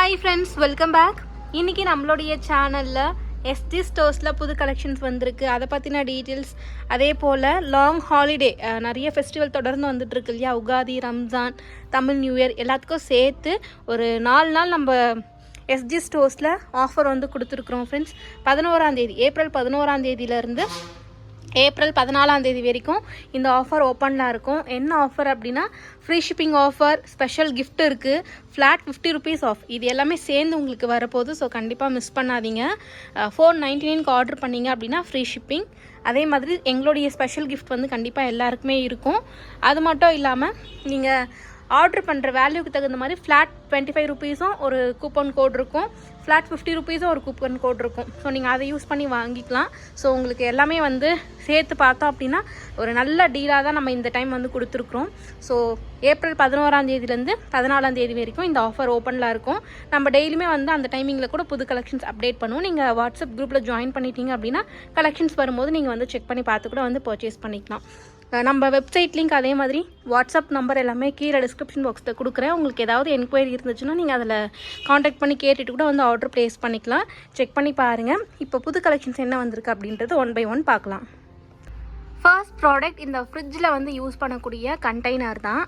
Hi friends, welcome back. இன்னைக்கு நம்மளுடைய சேனல்ல SG ஸ்டோர்ஸ்ல புது கலெக்ஷன்ஸ் வந்திருக்கு. அதை பத்தின டீடைல்ஸ், அதே போல லாங் ஹாலிடே நிறைய ஃபெஸ்டிவல் தொடர்ந்து வந்துட்டு இருக்கு இல்லையா, உகாதி, ரம்ஜான், தமிழ் நியூ இயர் எல்லாத்துக்கும் சேர்த்து ஒரு 4 நாள் நம்ம SG ஸ்டோர்ஸில் ஆஃபர் வந்து கொடுத்துருக்குறோம் ஃப்ரெண்ட்ஸ். 11ஆம் தேதி, ஏப்ரல் 11ஆம் தேதியிலேருந்து ஏப்ரல் 14ஆம் தேதி வரைக்கும் இந்த ஆஃபர் ஓப்பனில் இருக்கும். என்ன ஆஃபர் அப்படின்னா, free shipping offer, special gift இருக்குது, ஃப்ளாட் 50 rupees ஆஃப், இது எல்லாமே சேர்ந்து உங்களுக்கு வரப்போகுது. ஸோ கண்டிப்பாக மிஸ் பண்ணாதீங்க. 499க்கு ஆர்டர் பண்ணிங்க அப்படின்னா ஃப்ரீ ஷிப்பிங். அதே மாதிரி எங்களுடைய ஸ்பெஷல் கிஃப்ட் வந்து கண்டிப்பாக எல்லாருக்குமே இருக்கும். அது மட்டும் இல்லாமல் நீங்கள் ஆர்டர் பண்ணுற வேல்யூக்கு தகுந்த மாதிரி ஃப்ளாட் 25 rupeesம் ஒரு கூப்பன் கோட் இருக்கும், ஃப்ளாட் 50 rupeesம் ஒரு கூப்பன் கோட் இருக்கும். ஸோ நீங்கள் அதை யூஸ் பண்ணி வாங்கிக்கலாம். ஸோ உங்களுக்கு எல்லாமே வந்து சேர்த்து பார்த்தோம் அப்படின்னா ஒரு நல்ல டீலாக தான் நம்ம இந்த டைம் வந்து கொடுத்துருக்குறோம். ஸோ ஏப்ரல் 11ஆம் தேதியிலேருந்து 14ஆம் தேதி வரைக்கும் இந்த ஆஃபர் ஓப்பனில் இருக்கும். நம்ம டெய்லியுமே வந்து அந்த டைமிங்கில் கூட புது கலெக்ஷன்ஸ் அப்டேட் பண்ணுவோம். நீங்கள் வாட்ஸ்அப் குரூப்பில் ஜாயின் பண்ணிட்டீங்க அப்படின்னா கலெக்ஷன்ஸ் வரும்போது நீங்கள் வந்து செக் பண்ணி பார்த்து கூட வந்து பர்ச்சேஸ் பண்ணிக்கலாம். நம்ம வெப்சைட் லிங்க், அதே மாதிரி வாட்ஸ்அப் நம்பர் எல்லாமே கீழே டிஸ்கிரிப்ஷன் பாக்ஸில் கொடுக்குறேன். உங்களுக்கு ஏதாவது என்கொயரி இருந்துச்சுன்னா நீங்கள் அதில் காண்டாக்ட் பண்ணி கேட்டுட்டு கூட வந்து ஆர்டர் ப்ளேஸ் பண்ணிக்கலாம். செக் பண்ணி பாருங்கள். இப்போ புது கலெக்ஷன்ஸ் என்ன வந்திருக்கு அப்படின்றது 1 by 1 பார்க்கலாம். ஃபர்ஸ்ட் ப்ராடக்ட் இந்த ஃப்ரிட்ஜில் வந்து யூஸ் பண்ணக்கூடிய கண்டெய்னர் தான்.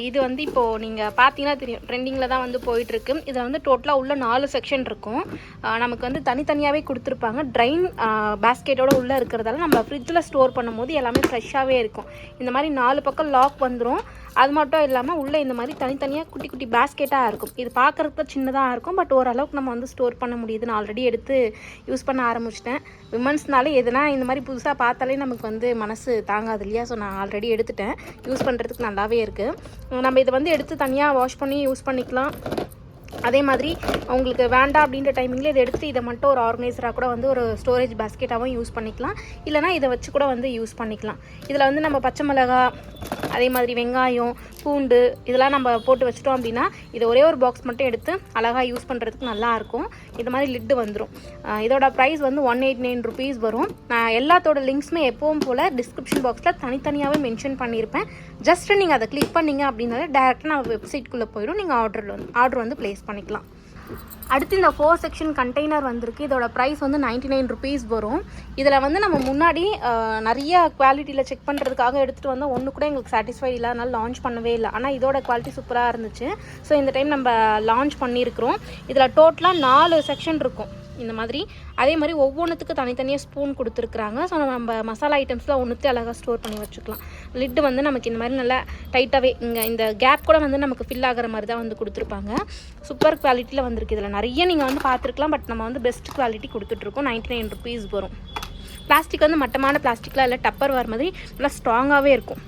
இது வந்து இப்போது நீங்கள் பார்த்தீங்கன்னா தெரியும், ட்ரெண்டிங்கில் தான் வந்து போயிட்டுருக்கு. இதில் வந்து டோட்டலாக உள்ள 4 செக்ஷன் இருக்கும். நமக்கு வந்து தனித்தனியாகவே கொடுத்துருப்பாங்க. ட்ரைன் பேஸ்கெட்டோடு உள்ளே இருக்கிறதால நம்ம ஃப்ரிட்ஜில் ஸ்டோர் பண்ணும்போது எல்லாமே ஃப்ரெஷ்ஷாகவே இருக்கும். இந்த மாதிரி 4 பக்கம் லாக் வந்துடும். அது மட்டும் இல்லாமல் உள்ளே இந்த மாதிரி தனித்தனியாக குட்டி குட்டி பேஸ்கெட்டாக இருக்கும். இது பார்க்குறதுக்கு சின்னதாக இருக்கும், பட் ஓரளவுக்கு நம்ம வந்து ஸ்டோர் பண்ண முடியுது. நான் ஆல்ரெடி எடுத்து யூஸ் பண்ண ஆரம்பிச்சிட்டேன். விமன்ஸ்னாலே எதுனா இந்த மாதிரி புதுசாக பார்த்தாலே நமக்கு வந்து மனசு தாங்காது இல்லையா. ஸோ நான் ஆல்ரெடி எடுத்துட்டேன். யூஸ் பண்ணுறதுக்கு நல்லாவே இருக்குது. நம்ம இதை வந்து எடுத்து தனியாக வாஷ் பண்ணி யூஸ் பண்ணிக்கலாம். அதே மாதிரி உங்களுக்கு வேண்டாம் அப்படின்ற டைமிங்கில் இதை எடுத்து இதை மட்டும் ஒரு ஆர்கனைசராக கூட வந்து ஒரு ஸ்டோரேஜ் பேஸ்கெட்டாகவும் யூஸ் பண்ணிக்கலாம். இல்லைனா இதை வச்சு கூட வந்து யூஸ் பண்ணிக்கலாம். இதில் வந்து நம்ம பச்சை மிளகா, அதே மாதிரி வெங்காயம், பூண்டு இதெல்லாம் நம்ம போட்டு வச்சிட்டோம் அப்படின்னா இதை ஒரே ஒரு பாக்ஸ் மட்டும் எடுத்து அழகாக யூஸ் பண்ணுறதுக்கு நல்லாயிருக்கும். இது மாதிரி லிட்டு வந்துடும். இதோட ப்ரைஸ் வந்து 189 rupees வரும். நான் எல்லாத்தோட லிங்க்ஸுமே எப்பவும் போல் டிஸ்கிரிப்ஷன் பாக்ஸில் தனித்தனியாகவே மென்ஷன் பண்ணியிருப்பேன். ஜஸ்ட்டு நீங்கள் அதை கிளிக் பண்ணிங்க அப்படின்னாலே டேரெக்டாக நான் வெப்சைட்குள்ளே போயிடும். நீங்கள் ஆர்டர் வந்து ப்ளேஸ் பண்ணிக்கலாம். அடுத்து இந்த 4 செக்ஷன் கண்டெய்னர் வந்திருக்கு. இதோட ப்ரைஸ் வந்து 99 rupees வரும். இதில் வந்து நம்ம முன்னாடி நிறைய குவாலிட்டியில் செக் பண்ணுறதுக்காக எடுத்துகிட்டு வந்தால் ஒன்று கூட எங்களுக்கு சாட்டிஸ்ஃபை இல்லை, அதனால் லான்ச் பண்ணவே இல்லை. ஆனால் இதோட குவாலிட்டி சூப்பராக இருந்துச்சு. ஸோ இந்த டைம் நம்ம லான்ச் பண்ணியிருக்கிறோம். இதில் டோட்டலாக 4 செக்ஷன் இருக்கும் இந்த மாதிரி. அதே மாதிரி ஒவ்வொன்றுத்துக்கு தனித்தனியாக ஸ்பூன் கொடுத்துருக்குறாங்க. ஸோ நம்ம மசாலா ஐட்டம்ஸ்லாம் ஒன்றுத்து அழகாக ஸ்டோர் பண்ணி வச்சுக்கலாம். லிட்டு வந்து நமக்கு இந்த மாதிரி நல்லா டைட்டாகவே இங்கே இந்த கேப் கூட வந்து நமக்கு ஃபில் ஆகிற மாதிரி தான் வந்து கொடுத்துருப்பாங்க. சூப்பர் குவாலிட்டியில் வந்திருக்கு. இதில் நிறைய நீங்கள் வந்து பார்த்துருக்கலாம், பட் நம்ம வந்து பெஸ்ட் குவாலிட்டி கொடுத்துட்ருக்கோம். 99 rupees வரும். பிளாஸ்டிக் வந்து மட்டமான பிளாஸ்டிக்லாம் இல்லை, டப்பர் வேர் மாதிரி நல்லா ஸ்ட்ராங்காகவே இருக்கும்.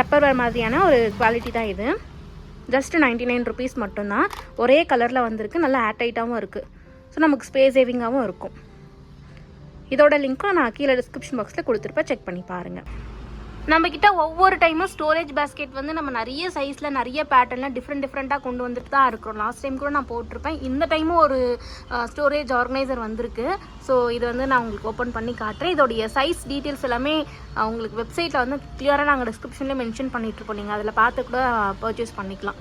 டப்பர் வேர் மாதிரியான ஒரு குவாலிட்டி தான் இது. ஜஸ்ட்டு 99 rupees மட்டும்தான். ஒரே கலரில் வந்திருக்கு. நல்லா ஏர்டைட்டாகவும் இருக்குது. ஸோ நமக்கு ஸ்பேஸ் சேவிங்காகவும் இருக்கும். இதோட லிங்க்கும் நான் கீழே டிஸ்கிரிப்ஷன் பாக்ஸில் கொடுத்துருப்பேன். செக் பண்ணி பாருங்கள். நம்மக்கிட்ட ஒவ்வொரு டைமும் ஸ்டோரேஜ் பேஸ்கெட் வந்து நம்ம நிறைய சைஸில் நிறைய பேட்டர்னில் டிஃப்ரெண்ட்டாக கொண்டு வந்துட்டு தான் இருக்கிறோம். லாஸ்ட் டைம் கூட நான் போட்டிருப்பேன். இந்த டைமும் ஒரு ஸ்டோரேஜ் ஆர்கனைசர் வந்திருக்கு. ஸோ இது வந்து நான் உங்களுக்கு ஓப்பன் பண்ணி காட்டுறேன். இதோடைய சைஸ் டீட்டெயில்ஸ் எல்லாமே உங்களுக்கு வெப்சைட்டில் வந்து கிளியராக நாங்கள் டிஸ்கிரிப்ஷனில் மென்ஷன் பண்ணிகிட்ருக்கோம். நீங்கள் அதில் பார்த்து கூட பர்ச்சேஸ் பண்ணிக்கலாம்.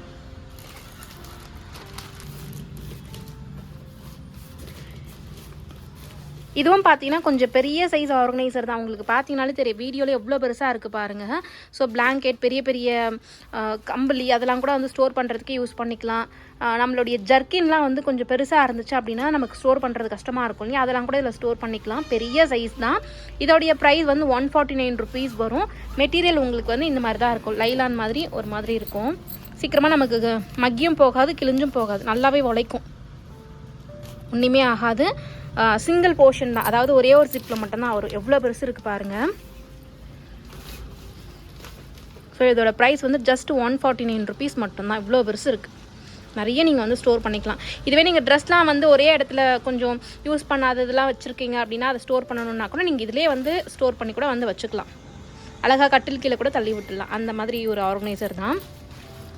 இதுவும் பார்த்தீங்கன்னா கொஞ்சம் பெரிய சைஸ் ஆர்கனைசர் தான். உங்களுக்கு பார்த்தீங்கனாலே தெரியும், வீடியோவில் எவ்வளோ பெருசாக இருக்குது பாருங்கள். ஸோ பிளாங்கெட், பெரிய பெரிய கம்பளி அதெல்லாம் கூட வந்து ஸ்டோர் பண்ணுறதுக்கு யூஸ் பண்ணிக்கலாம். நம்மளுடைய ஜர்க்கின்லாம் வந்து கொஞ்சம் பெருசாக இருந்துச்சு அப்படின்னா நமக்கு ஸ்டோர் பண்ணுறது கஷ்டமாக இருக்கும் இல்லையா, அதெல்லாம் கூட இதில் ஸ்டோர் பண்ணிக்கலாம். பெரிய சைஸ் தான். இதோடைய ப்ரைஸ் வந்து 149 rupees வரும். மெட்டீரியல் உங்களுக்கு வந்து இந்த மாதிரி தான் இருக்கும். லைலான் மாதிரி ஒரு மாதிரி இருக்கும். சீக்கிரமாக நமக்கு மக்கியும் போகாது, கிழிஞ்சும் போகாது, நல்லாவே உழைக்கும், ஒன்றுமே ஆகாது. சிங்கிள் போர்ஷன் தான், அதாவது ஒரே ஒரு ஜிப்பில் மட்டும்தான் வரும். எவ்வளோ பெருசு இருக்குது பாருங்கள். ஸோ இதோட ப்ரைஸ் வந்து ஜஸ்ட் 149 rupees மட்டும்தான். இவ்வளோ பெருசு இருக்குது. நிறைய நீங்கள் வந்து ஸ்டோர் பண்ணிக்கலாம். இதுவே நீங்கள் ட்ரெஸ்லாம் வந்து ஒரே இடத்துல கொஞ்சம் யூஸ் பண்ணாததெல்லாம் வச்சுருக்கீங்க அப்படின்னா அதை ஸ்டோர் பண்ணணுன்னா கூட நீங்கள் இதிலே வந்து ஸ்டோர் பண்ணி கூட வந்து வச்சுக்கலாம். அழகாக கட்டில் கீழே கூட தள்ளி விட்டுடலாம். அந்த மாதிரி ஒரு ஆர்கனைசர் தான்.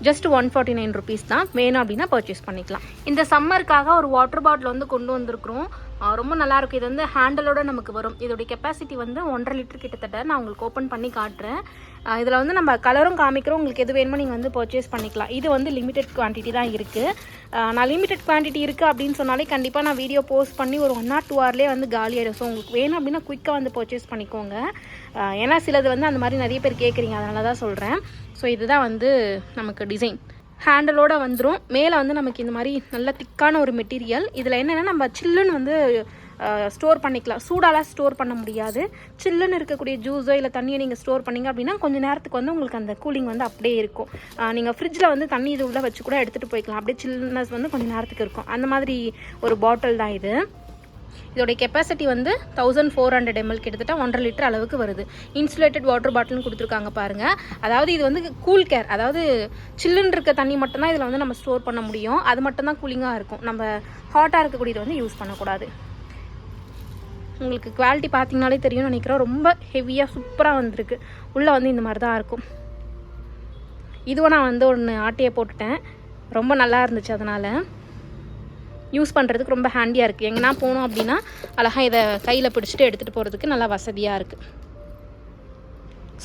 ஜஸ்ட் 149 rupees தான். வேணும் அப்படின்னா பர்ச்சேஸ் பண்ணிக்கலாம். இந்த சம்மருக்காக ஒரு வாட்டர் பாட்டில் வந்து கொண்டு வந்திருக்கிறோம். ரொம்ப நல்லாயிருக்கும். இது வந்து ஹேண்டலோடு நமக்கு வரும். இதோடைய கெப்பாசிட்டி வந்து 1.5 லிட்டர் கிட்டத்தட்ட. நான் உங்களுக்கு ஓப்பன் பண்ணி காட்டுறேன். இதில் வந்து நம்ம கலரும் காமிக்கிறோம், உங்களுக்கு எது வேணுமோ நீங்கள் வந்து பர்ச்சேஸ் பண்ணிக்கலாம். இது வந்து லிமிட்டட் குவான்டிட்டி தான் இருக்குது. நான் லிமிட்டட் குவான்டிட்டி இருக்குது அப்படின்னு சொன்னாலே கண்டிப்பாக நான் வீடியோ போஸ்ட் பண்ணி ஒரு 1 or 2 hourலேயே வந்து காலியாகிடும். ஸோ உங்களுக்கு வேணும் அப்படின்னா குயிக்காக வந்து பர்ச்சேஸ் பண்ணிக்கோங்க. ஏன்னா சிலது வந்து அந்த மாதிரி நிறைய பேர் கேட்குறீங்க, அதனால தான் சொல்கிறேன். ஸோ இதுதான் வந்து நமக்கு டிசைன் ஹேண்டலோடு வந்துடும். மேலே வந்து நமக்கு இந்த மாதிரி நல்ல திக்கான ஒரு மெட்டீரியல். இதில் என்னென்னா நம்ம சில்லுன்னு வந்து ஸ்டோர் பண்ணிக்கலாம். சூடாலாம் ஸ்டோர் பண்ண முடியாது. சில்லுன்னு இருக்கக்கூடிய ஜூஸோ இல்லை தண்ணியை நீங்கள் ஸ்டோர் பண்ணிங்க அப்படின்னா கொஞ்சம் நேரத்துக்கு வந்து உங்களுக்கு அந்த கூலிங் வந்து அப்படியே இருக்கும். நீங்கள் ஃப்ரிட்ஜில் வந்து தண்ணி இது உள்ளே வச்சு கூட எடுத்துகிட்டு போய்க்கலாம். அப்படியே சில்னஸ் வந்து கொஞ்சம் நேரத்துக்கு இருக்கும். அந்த மாதிரி ஒரு பாட்டில் தான் இது. இதோடைய கெப்பாசிட்டி வந்து 1400 ml, கிட்டத்தட்ட 1.5 லிட்டர் அளவுக்கு வருது. இன்சுலேட்டட் வாட்டர் பாட்டில்னு கொடுத்துருக்காங்க பாருங்கள். அதாவது இது வந்து கூல் கேர், அதாவது சில்லுன்னு இருக்க தண்ணி மட்டும்தான் இதில் வந்து நம்ம ஸ்டோர் பண்ண முடியும். அது மட்டும்தான் கூலிங்காக இருக்கும். நம்ம ஹாட்டாக இருக்கக்கூடியது வந்து யூஸ் பண்ணக்கூடாது. உங்களுக்கு குவாலிட்டி பார்த்தீங்கனாலே தெரியும்னு நினைக்கிறோம். ரொம்ப ஹெவியாக சூப்பராக வந்திருக்கு. உள்ளே வந்து இந்த மாதிரி தான் இருக்கும். இதுவும் நான் வந்து ஒன்று ஆட்டையை போட்டுட்டேன், ரொம்ப நல்லா இருந்துச்சு. அதனால் யூஸ் பண்ணுறதுக்கு ரொம்ப ஹேண்டியாக இருக்குது. எங்கன்னா போனோம் அப்படின்னா அழகாக இதை கையில் பிடிச்சிட்டு எடுத்துகிட்டு போகிறதுக்கு நல்லா வசதியாக இருக்குது.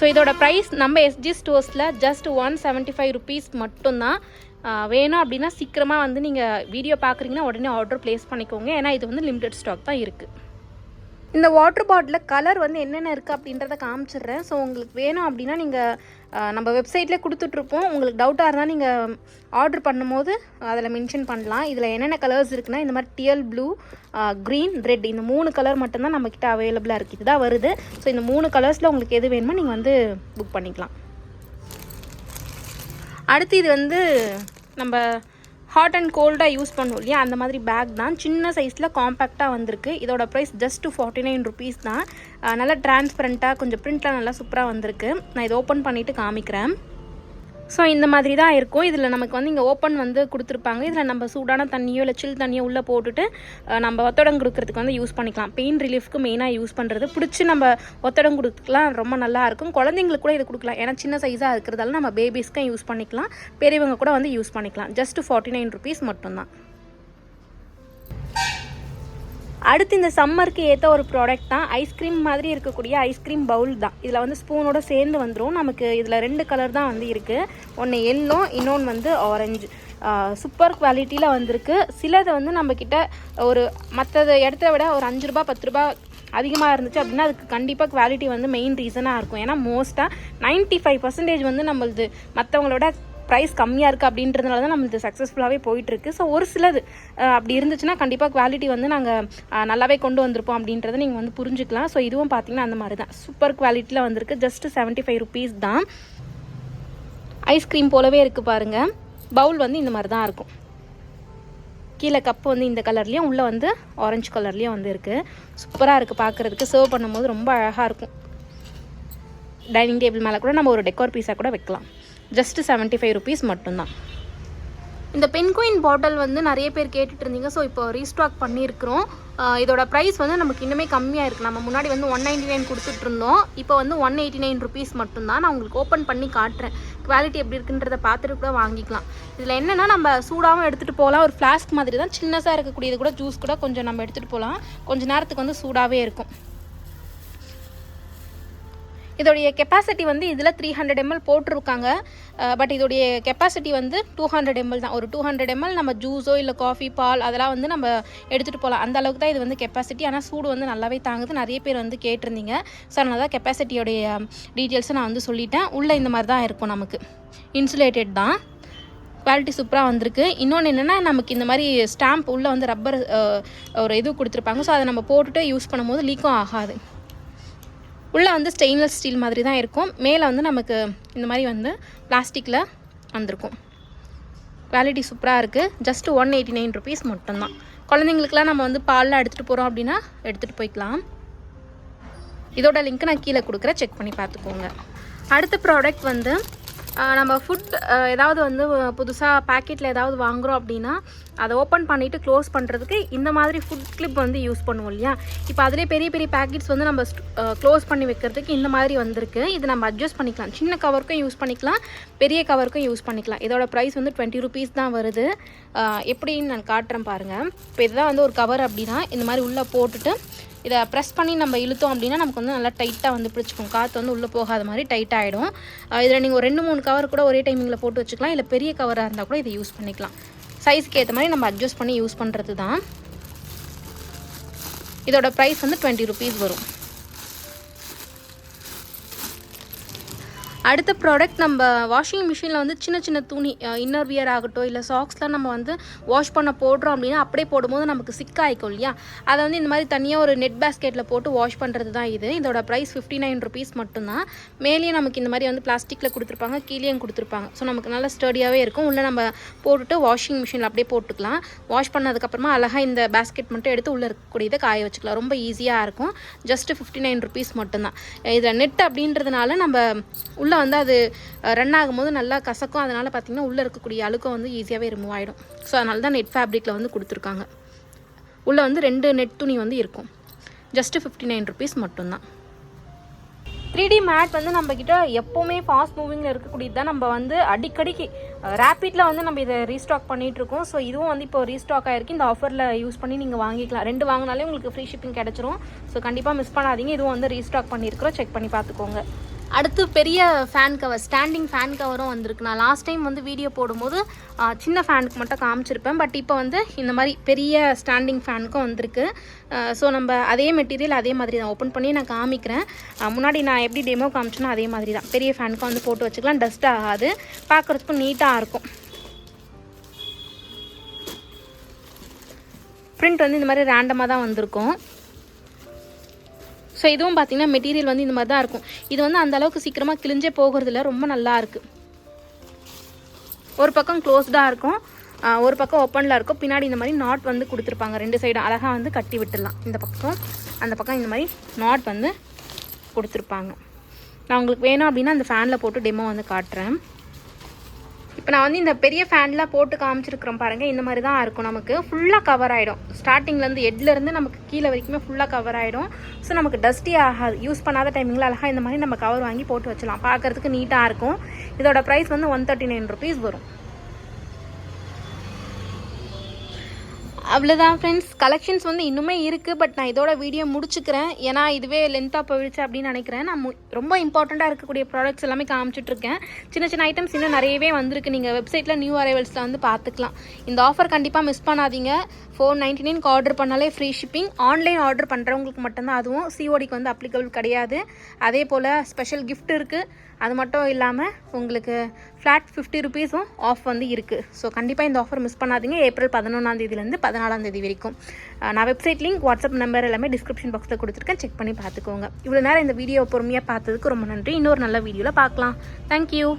ஸோ இதோட ப்ரைஸ் நம்ம எஸ்ஜி ஸ்டோர்ஸில் ஜஸ்ட் 175 rupees மட்டும்தான். வேணும் அப்படின்னா சீக்கிரமாக வந்து நீங்கள் வீடியோ பார்க்குறீங்கன்னா உடனே ஆர்டர் ப்ளேஸ் பண்ணிக்கோங்க. ஏன்னா இது வந்து லிமிடெட் ஸ்டாக் தான் இருக்குது. இந்த வாட்டர் பாட்டிலில் கலர் வந்து என்னென்ன இருக்குது அப்படின்றத காமிச்சிடுறேன். ஸோ உங்களுக்கு வேணும் அப்படின்னா நீங்கள் நம்ம வெப்சைட்லேயே கொடுத்துட்ருப்போம். உங்களுக்கு டவுட்டாக இருந்தால் நீங்கள் ஆர்டர் பண்ணும்போது அதில் மென்ஷன் பண்ணலாம். இதில் என்னென்ன கலர்ஸ் இருக்குன்னா இந்த மாதிரி டியல் ப்ளூ, க்ரீன், ரெட், இந்த 3 கலர் மட்டும்தான் நம்மக்கிட்ட அவைலபிளாக இருக்குது. இதுதான் வருது. ஸோ இந்த 3 கலர்ஸில் உங்களுக்கு எது வேணுமோ நீங்கள் வந்து புக் பண்ணிக்கலாம். அடுத்து இது வந்து நம்ம ஹாட் அண்ட் கோல்டாக யூஸ் பண்ணுவோம் இல்லையா, அந்த மாதிரி பேக் தான். சின்ன சைஸில் காம்பேக்டாக வந்திருக்கு. இதோட ப்ரைஸ் ஜஸ்ட் 49 rupees தான். நல்லா டிரான்ஸ்பரண்ட்டாக கொஞ்சம் பிரிண்ட்லாம் நல்லா சூப்பராக வந்திருக்கு. நான் இதை ஓப்பன் பண்ணிவிட்டு காமிக்கிறேன். ஸோ இந்த மாதிரி தான் இருக்கும். இதில் நமக்கு வந்து இங்கே ஓப்பன் வந்து கொடுத்துருப்பாங்க. இதில் நம்ம சூடான தண்ணியோ இல்லை சில் தண்ணியோ உள்ளே போட்டுட்டு நம்ம ஒத்தடம் கொடுக்கறதுக்கு வந்து யூஸ் பண்ணிக்கலாம். பெயின் ரிலீஃப்க்கு மெயினாக யூஸ் பண்ணுறது. பிடிச்சி நம்ம ஒத்தடம் கொடுக்கலாம், ரொம்ப நல்லாயிருக்கும். குழந்தைங்களுக்கு கூட இது கொடுக்கலாம். ஏன்னா சின்ன சைஸாக இருக்கிறதால நம்ம பேபிஸ்க்கும் யூஸ் பண்ணிக்கலாம், பெரியவங்க கூட வந்து யூஸ் பண்ணிக்கலாம். ஜஸ்ட் 49 rupees மட்டும்தான். அடுத்து இந்த சம்மருக்கு ஏற்ற ஒரு ப்ராடக்ட் தான். ஐஸ்கிரீம் மாதிரி இருக்கக்கூடிய ஐஸ்கிரீம் பவுல் தான். இதில் வந்து ஸ்பூனோட சேர்ந்து வந்துடும். நமக்கு இதில் 2 கலர் தான் வந்து இருக்குது. ஒன்று எல்லோ, இன்னொன்று வந்து ஆரஞ்சு. சூப்பர் குவாலிட்டியில் வந்திருக்கு. சிலது வந்து நம்மக்கிட்ட ஒரு மற்ற இடத்த விட ஒரு 5 ரூபா 10 ரூபா அதிகமாக இருந்துச்சு அப்படின்னா அதுக்கு கண்டிப்பாக குவாலிட்டி வந்து மெயின் ரீசனாக இருக்கும். ஏன்னா மோஸ்ட்டாக 95% வந்து நம்மளது மற்றவங்களோட ப்ரைஸ் கம்மியாக இருக்குது அப்படின்றதுனால தான் நம்மளுக்கு சக்ஸஸ்ஃபுல்லாகவே போயிட்டுருக்கு. ஸோ ஒரு சிலது அப்படி இருந்துச்சுன்னா கண்டிப்பாக குவாலிட்டி வந்து நாங்கள் நல்லாவே கொண்டு வந்திருப்போம் அப்படின்றத நீங்கள் வந்து புரிஞ்சுக்கலாம். ஸோ இதுவும் பார்த்திங்கன்னா அந்த மாதிரி தான் சூப்பர் குவாலிட்டியில் வந்திருக்கு. ஜஸ்ட் 75 rupees தான். ஐஸ்கிரீம் போலவே இருக்குது பாருங்கள். பவுல் வந்து இந்த மாதிரி தான் இருக்கும். கீழே கப்பு வந்து இந்த கலர்லேயும் உள்ளே வந்து ஆரஞ்சு கலர்லேயும் வந்து இருக்குது. சூப்பராக இருக்குது பார்க்குறதுக்கு. சர்வ் பண்ணும்போது ரொம்ப அழகாக இருக்கும். டைனிங் டேபிள் மேலே கூட நம்ம ஒரு டெக்கோர் பீஸாக கூட வைக்கலாம். ஜஸ்ட் 75 rupees மட்டும்தான். இந்த பென்குயின் பாட்டில் வந்து நிறைய பேர் கேட்டுட்டு இருந்தீங்க. ஸோ இப்போ ரீஸ்டாக் பண்ணியிருக்கிறோம். இதோட ப்ரைஸ் வந்து நமக்கு இன்னுமே கம்மியாக இருக்குது. நம்ம முன்னாடி வந்து 199 கொடுத்துட்ருந்தோம். இப்போ வந்து 189 rupees மட்டும்தான். நான் உங்களுக்கு ஓப்பன் பண்ணி காட்டுறேன். குவாலிட்டி எப்படி இருக்குன்றதை பார்த்துட்டு கூட வாங்கிக்கலாம். இதில் என்னென்னா நம்ம சூடாகவும் எடுத்துகிட்டு போகலாம். ஒரு ஃப்ளாஸ்க் மாதிரி தான், சின்னதாக இருக்கக்கூடியது கூட ஜூஸ் கூட கொஞ்சம் நம்ம எடுத்துகிட்டு போகலாம். கொஞ்சம் நேரத்துக்கு வந்து சூடாகவே இருக்கும். இதோடைய கெப்பாசிட்டி வந்து இதில் 300 ml போட்டிருக்காங்க. பட் இதோடைய கெப்பாசிட்டி வந்து 200 ml தான். ஒரு 200 ml நம்ம ஜூஸோ இல்லை காஃபி, பால் அதெல்லாம் வந்து நம்ம எடுத்துகிட்டு போகலாம். அந்த அளவுக்கு தான் இது வந்து கெப்பாசிட்டி. ஆனால் சூடு வந்து நல்லாவே தாங்குது. நிறைய பேர் வந்து கேட்டிருந்தீங்க. ஸோ அதனால தான் கெப்பாசிட்டியோடைய டீட்டெயில்ஸை நான் வந்து சொல்லிட்டேன். உள்ளே இந்த மாதிரி தான் இருக்கும். நமக்கு இன்சுலேட்டட் தான். குவாலிட்டி சூப்பராக வந்திருக்கு. இன்னொன்று என்னென்னா நமக்கு இந்த மாதிரி ஸ்டாம்ப் உள்ளே வந்து ரப்பர் ஒரு இது கொடுத்துருப்பாங்க. ஸோ அதை நம்ம போட்டுட்டு யூஸ் பண்ணும்போது லீக்கும் ஆகாது. உள்ளே வந்து ஸ்டெயின்லெஸ் ஸ்டீல் மாதிரி தான் இருக்கும். மேலே வந்து நமக்கு இந்த மாதிரி வந்து பிளாஸ்டிக்கில் வந்திருக்கும். குவாலிட்டி சூப்பராக இருக்குது. ஜஸ்ட் 189 rupees மட்டும்தான். குழந்தைங்களுக்குலாம் நம்ம வந்து பால்லாம் எடுத்துகிட்டு போகிறோம் அப்படின்னா எடுத்துகிட்டு போய்க்கலாம். இதோட லிங்க் நான் கீழே கொடுக்குறேன், செக் பண்ணி பார்த்துக்கோங்க. அடுத்த ப்ராடக்ட் வந்து நம்ம ஃபுட் ஏதாவது வந்து புதுசாக பேக்கெட்டில் ஏதாவது வாங்குகிறோம் அப்படின்னா அதை ஓப்பன் பண்ணிவிட்டு க்ளோஸ் பண்ணுறதுக்கு இந்த மாதிரி ஃபுட் கிளிப் வந்து யூஸ் பண்ணுவோம் இல்லையா. இப்போ அதிலே பெரிய பெரிய பேக்கெட்ஸ் வந்து நம்ம க்ளோஸ் பண்ணி வைக்கிறதுக்கு இந்த மாதிரி வந்திருக்கு. இது நம்ம அட்ஜஸ்ட் பண்ணிக்கலாம். சின்ன கவருக்கும் யூஸ் பண்ணிக்கலாம், பெரிய கவருக்கும் யூஸ் பண்ணிக்கலாம். இதோட ப்ரைஸ் வந்து 20 rupees தான் வருது. எப்படின்னு நான் காட்டுறேன் பாருங்கள். இப்போ இதுதான் வந்து ஒரு கவர் அப்படின்னா இந்த மாதிரி உள்ளே போட்டுட்டு இதை ப்ரெஸ் பண்ணி நம்ம இழுத்தோம் அப்படின்னா நமக்கு வந்து நல்லா டைட்டாக வந்து பிடிச்சிக்கும். காற்று வந்து உள்ளே போகாத மாதிரி டைட் ஆகிடும். இதில் நீங்கள் ஒரு 2-3 கவர் கூட ஒரே டைமிங்கில் போட்டு வச்சுக்கலாம். இல்லை பெரிய கவராக இருந்தால் கூட இதை யூஸ் பண்ணிக்கலாம். சைஸ்க்கு ஏற்ற மாதிரி நம்ம அட்ஜஸ்ட் பண்ணி யூஸ் பண்ணுறது தான். இதோட ப்ரைஸ் வந்து 20 rupees வரும். அடுத்த ப்ராடக்ட் நம்ம வாஷிங் மிஷினில் வந்து சின்ன சின்ன துணி இன்னர் வியர் ஆகட்டும் இல்லை சாக்ஸ்லாம் நம்ம வந்து வாஷ் பண்ண போடுறோம் அப்படின்னா அப்படியே போடும்போது நமக்கு சிக்காயிக்கும் இல்லையா, அதை வந்து இந்த மாதிரி தனியாக ஒரு நெட் பேஸ்கெட்டில் போட்டு வாஷ் பண்ணுறது தான் இது. இதோட ப்ரைஸ் 59 rupees மட்டும்தான். மேலேயும் நமக்கு இந்த மாதிரி வந்து பிளாஸ்டிக்கில் கொடுத்துருப்பாங்க, கீழேயும் கொடுத்துருப்பாங்க. ஸோ நமக்கு நல்லா ஸ்டடியாகவே இருக்கும். உள்ளே நம்ம போட்டுட்டு வாஷிங் மிஷினில் அப்படியே போட்டுக்கலாம். வாஷ் பண்ணதுக்கப்புறமா அழகாக இந்த பேஸ்கெட் மட்டும் எடுத்து உள்ளே இருக்கக்கூடியதை காய வச்சுக்கலாம். ரொம்ப ஈஸியாக இருக்கும். ஜஸ்ட்டு 59 rupees மட்டும்தான். இதில் நெட் அப்படின்றதுனால நம்ம உள்ளே வந்து அது ரன் ஆகும்போது நல்லா கசக்கும். அதனால் பார்த்திங்கன்னா உள்ளே இருக்கக்கூடிய அழுக்கம் வந்து ஈஸியாகவே ரிமூவ் ஆகிடும். ஸோ அதனால தான் நெட் ஃபேப்ரிக்கில் வந்து கொடுத்துருக்காங்க. உள்ளே வந்து 2 நெட் துணி வந்து இருக்கும். ஜஸ்ட்டு 59 rupees மட்டும்தான். 3D மேட் வந்து நம்மக்கிட்ட எப்போவுமே ஃபாஸ்ட் மூவிங்கில் இருக்கக்கூடியது தான். நம்ம வந்து அடிக்கடிக்கு ரேப்பிட்டில் வந்து நம்ம இதை ரீஸ்டாக் பண்ணிகிட்ருக்கோம். ஸோ இதுவும் வந்து இப்போ ரீஸ்டாக் ஆகிருக்கு. இந்த ஆஃபரில் யூஸ் பண்ணி நீங்கள் வாங்கிக்கலாம். 2 வாங்கினாலே உங்களுக்கு ஃப்ரீ ஷிப்பிங் கிடச்சிரும். ஸோ கண்டிப்பாக மிஸ் பண்ணாதீங்க. இதுவும் வந்து ரீஸ்டாக் பண்ணியிருக்கிறோம். செக் பண்ணி பார்த்துக்கோங்க. அடுத்து பெரிய ஃபேன் கவர், ஸ்டாண்டிங் ஃபேன் கவரும் வந்திருக்கு. நான் லாஸ்ட் டைம் வந்து வீடியோ போடும்போது சின்ன ஃபேனுக்கு மட்டும் காமிச்சிருப்பேன். பட் இப்போ வந்து இந்த மாதிரி பெரிய ஸ்டாண்டிங் ஃபேனுக்கும் வந்திருக்கு. ஸோ நம்ம அதே மெட்டீரியல் அதே மாதிரி தான் ஓப்பன் பண்ணி நான் காமிக்கிறேன். முன்னாடி நான் எப்படி டெமோ காமிச்சேனோ அதே மாதிரி தான். பெரிய ஃபேனுக்கும் வந்து போட்டு வச்சுக்கலாம். டஸ்ட் ஆகாது, பார்க்குறதுக்கும் நீட்டாக இருக்கும். பிரிண்ட் வந்து இந்த மாதிரி ரேண்டமாக தான் வந்திருக்கும். ஸோ இதுவும் பார்த்திங்கன்னா மெட்டீரியல் வந்து இந்த மாதிரி தான் இருக்கும். இது வந்து அந்தளவுக்கு சீக்கிரமாக கிழிஞ்சே போகிறதில்ல, ரொம்ப நல்லா இருக்குது. ஒரு பக்கம் க்ளோஸ்டாக இருக்கும், ஒரு பக்கம் ஓப்பனில் இருக்கும். பின்னாடி இந்த மாதிரி நாட் வந்து கொடுத்துருப்பாங்க. 2 சைடும் அழகாக வந்து கட்டி விட்டுடலாம். இந்த பக்கம் அந்த பக்கம் இந்த மாதிரி நாட் வந்து கொடுத்துருப்பாங்க. நான் உங்களுக்கு வேணும் அப்படின்னா அந்த ஃபேனில் போட்டு டெமோ வந்து காட்டுறேன். இப்போ நான் வந்து இந்த பெரிய ஃபேன்லாம் போட்டு காமிச்சிருக்கிறோம் பாருங்கள். இந்த மாதிரி தான் இருக்கும். நமக்கு ஃபுல்லாக கவர் ஆகிடும். ஸ்டார்டிங்லேருந்து எட்லேருந்து நமக்கு கீழே வரைக்குமே ஃபுல்லாக கவர் ஆகிடும். ஸோ நமக்கு டஸ்டி ஆகாது. யூஸ் பண்ணாத டைமிங்கில் அழகாக இந்த மாதிரி நம்ம கவர் வாங்கி போட்டு வச்சலாம். பார்க்குறதுக்கு நீட்டாக இருக்கும். இதோட ப்ரைஸ் வந்து 139 rupees வரும். அவ்வளோதான் ஃப்ரெண்ட்ஸ். கலெக்ஷன்ஸ் வந்து இன்னுமே இருக்குது. பட் நான் இதோட வீடியோ முடிச்சுக்கிறேன். ஏன்னா இதுவே லென்த்தாக போயிடுச்சு அப்படின்னு நினைக்கிறேன். நான் ரொம்ப இம்பார்ட்டண்ட்டாக இருக்கக்கூடிய ப்ராடக்ட்ஸ் எல்லாமே காமிச்சிட்ருக்கேன். சின்ன சின்ன ஐட்டம்ஸ் இன்னும் நிறையவே வந்திருக்கு. நீங்கள் வெப்சைட்டில் நியூ அரைவல்ஸில் வந்து பார்த்துக்கலாம். இந்த ஆஃபர் கண்டிப்பாக மிஸ் பண்ணாதீங்க. 499 ஆர்டர் பண்ணாலே ஃப்ரீ ஷிப்பிங். ஆன்லைன் ஆர்டர் பண்ணுறவங்களுக்கு மட்டும்தான். அதுவும் சிஓடிக்கு வந்து அப்ளிகபிள் கிடையாது. அதே போல் ஸ்பெஷல் கிஃப்ட் இருக்குது. அது மட்டும் இல்லாமல் உங்களுக்கு ஃப்ளாட் 50 rupees ஆஃப் வந்து இருக்குது. ஸோ கண்டிப்பாக இந்த ஆஃபர் மிஸ் பண்ணாதீங்க. ஏப்ரல் 11 14 வரைக்கும். நான் வெப்சைட் லிங்க், வாட்ஸ்அப் நம்பர் எல்லாமே டிஸ்கிரிப்ஷன் பாக்ஸில் கொடுத்துருக்கேன். செக் பண்ணி பார்த்துக்கோங்க. இவ்வளோ நேரம் இந்த வீடியோ பொறுமையாக பார்த்ததுக்கு ரொம்ப நன்றி. இன்னொரு நல்ல வீடியோவில் பார்க்கலாம். தேங்க்யூ.